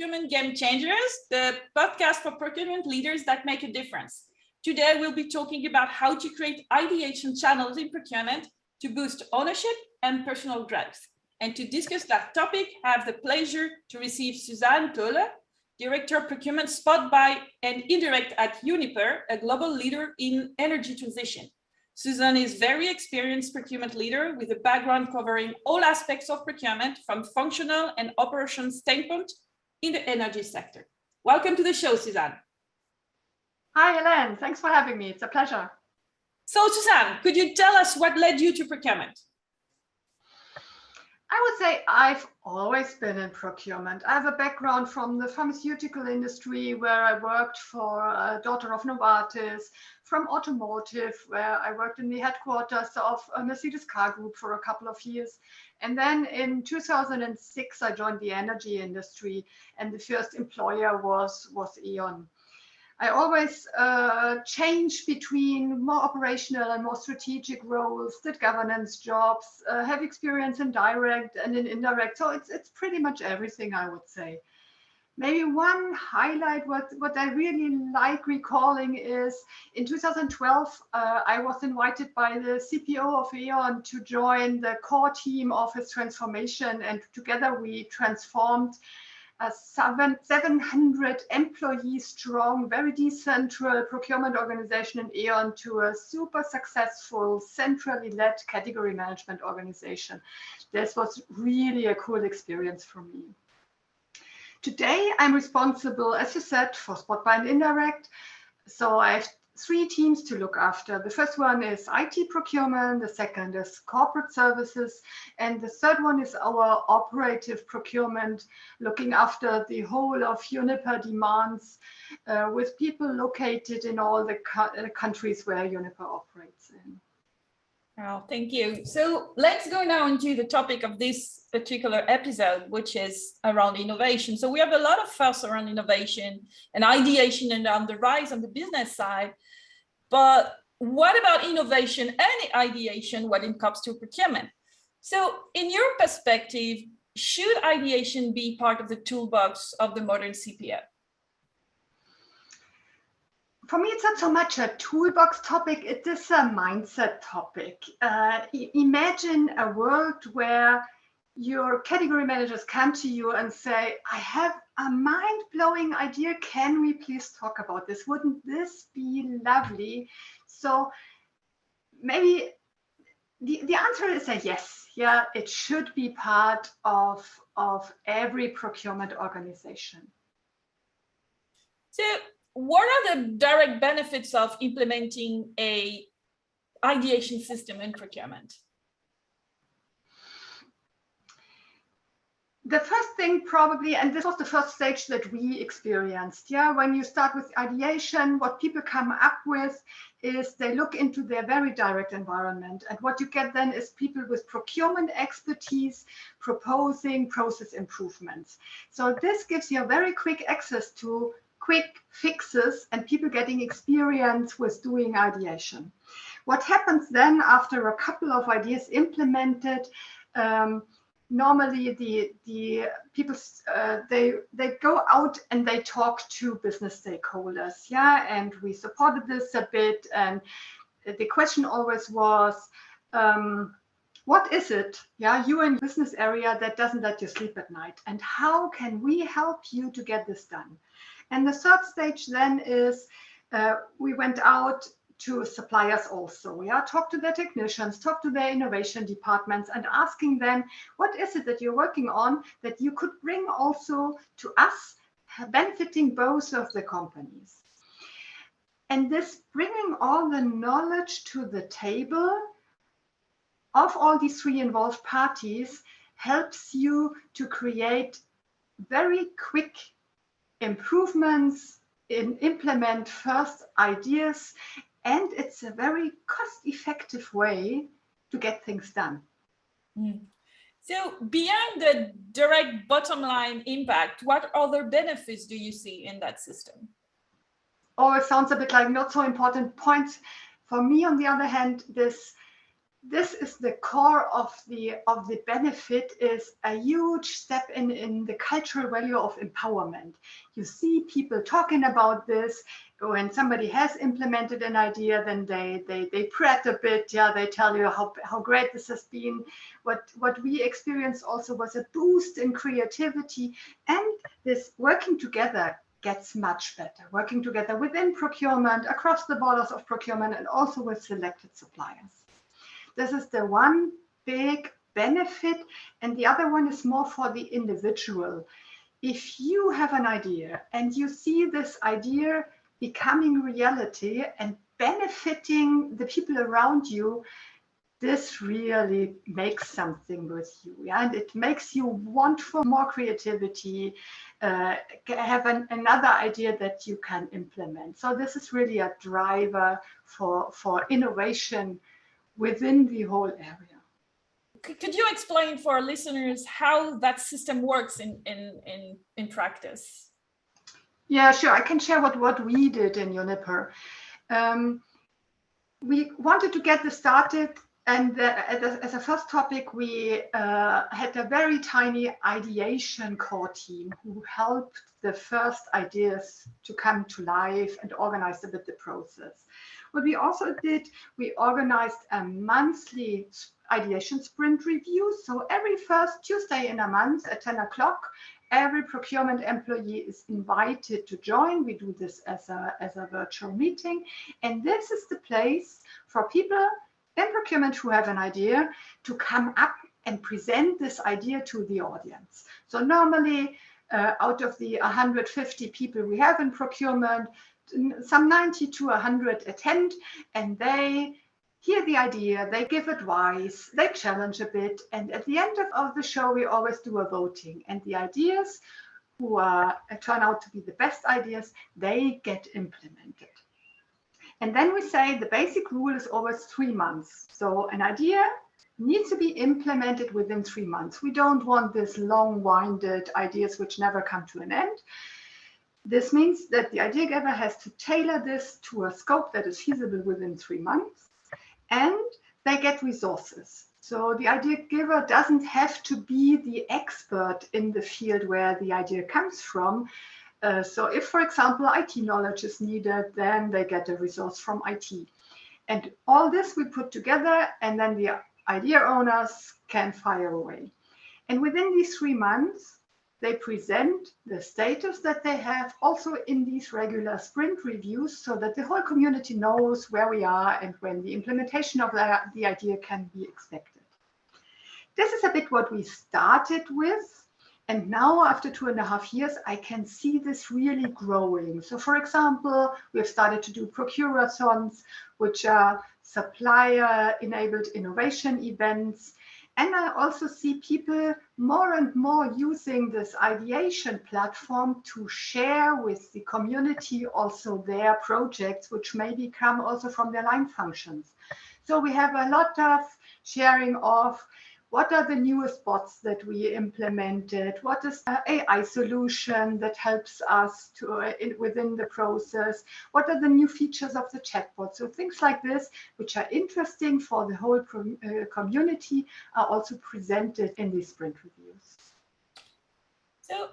Procurement Game Changers, the podcast for procurement leaders that make a difference. Today, we'll be talking about how to create ideation channels in procurement to boost ownership and personal growth. And to discuss that topic, I have the pleasure to receive Suzanne Tolle, Director of Procurement Spot Buy and Indirect at Uniper, a global leader in energy transition. Suzanne is a very experienced procurement leader with a background covering all aspects of procurement from functional and operations standpoint in the energy sector. Welcome to the show, Suzanne. Hi, Hélène. Thanks for having me. It's a pleasure. So, Suzanne, could you tell us what led you to procurement? I would say I've always been in procurement. I have a background from the pharmaceutical industry where I worked for a daughter of Novartis, from automotive where I worked in the headquarters of Mercedes Car Group for a couple of years. And then in 2006, I joined the energy industry and the first employer was E.ON. I always change between more operational and more strategic roles, did governance jobs, have experience in direct and in indirect. So it's pretty much everything, I would say. Maybe one highlight, what I really like recalling is in 2012, I was invited by the CPO of E.ON to join the core team of his transformation. And together we transformed a 700 employees strong, very decentral procurement organization in E.ON to a super successful, centrally led category management organization. This was really a cool experience for me. Today, I'm responsible, as you said, for Spot Buy and Indirect. So I have 3 teams to look after. The first one is IT procurement, the second is corporate services, and the third one is our operative procurement, looking after the whole of Uniper demands with people located in all the countries where Uniper operates in. Oh, thank you. So let's go now into the topic of this particular episode, which is around innovation. So we have a lot of fuss around innovation and ideation and on the rise on the business side. But what about innovation and ideation when it comes to procurement? So in your perspective, should ideation be part of the toolbox of the modern CPO? For me, it's not so much a toolbox topic, it is a mindset topic. Imagine a world where your category managers come to you and say, I have a mind-blowing idea. Can we please talk about this? Wouldn't this be lovely? So maybe the answer is a yes. Yeah, it should be part of every procurement organization. So what are the direct benefits of implementing an ideation system in procurement? The first thing probably, and this was the first stage that we experienced, yeah, when you start with ideation, what people come up with is they look into their very direct environment. And what you get then is people with procurement expertise proposing process improvements. So this gives you a very quick access to quick fixes and people getting experience with doing ideation. What happens then after a couple of ideas implemented, normally the people they go out and they talk to business stakeholders, yeah, and we supported this a bit, and the question always was, what is it, yeah, you in business area that doesn't let you sleep at night, and how can we help you to get this done? And the third stage then is we went out to suppliers also. Yeah, talk to their technicians, talk to their innovation departments and asking them, what is it that you're working on that you could bring also to us, benefiting both of the companies? And this bringing all the knowledge to the table of all these 3 involved parties helps you to create very quick improvements, implement first ideas, and it's a very cost-effective way to get things done. So beyond the direct bottom line impact, what other benefits do you see in that system? Oh, it sounds a bit like not so important points. For me, on the other hand, this is the core of the benefit, is a huge step in the cultural value of empowerment. You see people talking about this. When somebody has implemented an idea, then they prat a bit. Yeah, they tell you how great this has been. What we experienced also was a boost in creativity, and this working together gets much better. Working together within procurement, across the borders of procurement, and also with selected suppliers. This is the one big benefit, and the other one is more for the individual. If you have an idea and you see this idea becoming reality and benefiting the people around you, this really makes something with you. Yeah? And it makes you want for more creativity, have another idea that you can implement. So this is really a driver for innovation within the whole area. Could you explain for our listeners how that system works in practice? Yeah, sure. I can share what we did in Uniper. We wanted to get this started, and as a first topic, we had a very tiny ideation core team who helped the first ideas to come to life and organized a bit the process. What we also did, we organized a monthly ideation sprint review. So every first Tuesday in a month at 10 o'clock, every procurement employee is invited to join. We do this as a virtual meeting. And this is the place for people in procurement who have an idea to come up and present this idea to the audience. So normally, out of the 150 people we have in procurement, some 90 to 100 attend, and they hear the idea, they give advice, they challenge a bit, and at the end of the show, we always do a voting, and the ideas who turn out to be the best ideas, they get implemented. And then we say the basic rule is always 3 months. So an idea needs to be implemented within 3 months. We don't want this long-winded ideas which never come to an end. This means that the idea giver has to tailor this to a scope that is feasible within 3 months, and they get resources. So the idea giver doesn't have to be the expert in the field where the idea comes from. So if, for example, IT knowledge is needed, then they get a resource from IT. And all this we put together, and then the idea owners can fire away. And within these 3 months, they present the status that they have also in these regular sprint reviews, so that the whole community knows where we are and when the implementation of the idea can be expected. This is a bit what we started with. And now, after 2.5 years, I can see this really growing. So, for example, we have started to do procurathons, which are supplier-enabled innovation events. And I also see people more and more using this ideation platform to share with the community also their projects, which maybe come also from their line functions. So we have a lot of sharing of what are the newest bots that we implemented, what is the AI solution that helps us to within the process, what are the new features of the chatbot. So things like this, which are interesting for the whole community, are also presented in these sprint reviews. So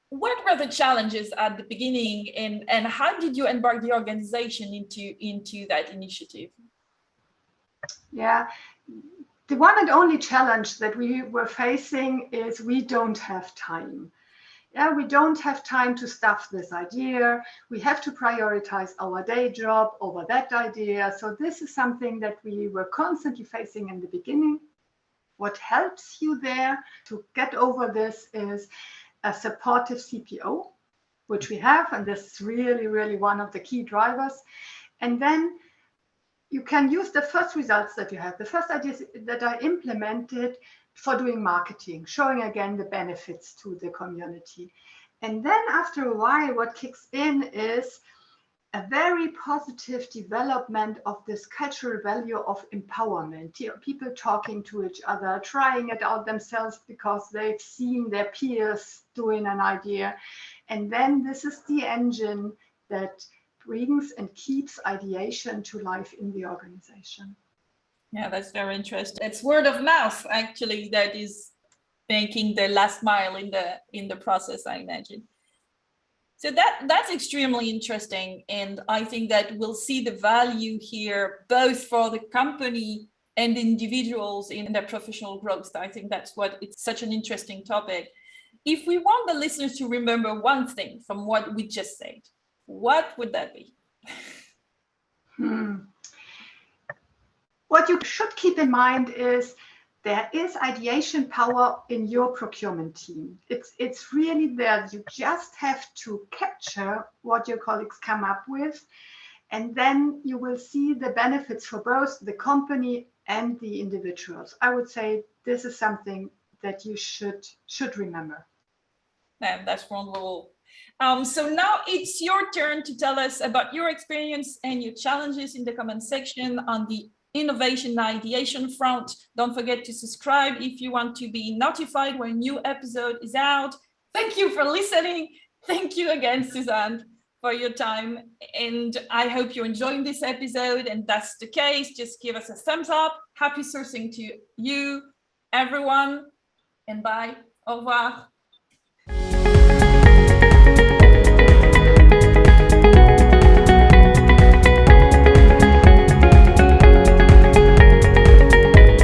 what were the challenges at the beginning, and how did you embark the organization into that initiative? Yeah. The one and only challenge that we were facing is we don't have time. Yeah, we don't have time to stuff this idea. We have to prioritize our day job over that idea. So this is something that we were constantly facing in the beginning. What helps you there to get over this is a supportive CPO, which we have, and this is really, really one of the key drivers. And then you can use the first results that you have, the first ideas that are implemented for doing marketing, showing again the benefits to the community. And then after a while, what kicks in is a very positive development of this cultural value of empowerment. People talking to each other, trying it out themselves because they've seen their peers doing an idea. And then this is the engine that brings and keeps ideation to life in the organization. Yeah, that's very interesting. It's word of mouth, actually, that is making the last mile in the process, I imagine. So that's extremely interesting. And I think that we'll see the value here, both for the company and individuals in their professional growth. I think that's what it's such an interesting topic. If we want the listeners to remember one thing from what we just said, what would that be? What you should keep in mind is there is ideation power in your procurement team. It's really there. You just have to capture what your colleagues come up with, and then you will see the benefits for both the company and the individuals. I would say this is something that you should remember. And that's wonderful. So now it's your turn to tell us about your experience and your challenges in the comment section on the innovation ideation front. Don't forget to subscribe if you want to be notified when a new episode is out. Thank you for listening. Thank you again, Suzanne, for your time. And I hope you're enjoying this episode. And that's the case. Just give us a thumbs up. Happy sourcing to you, everyone. And bye. Au revoir.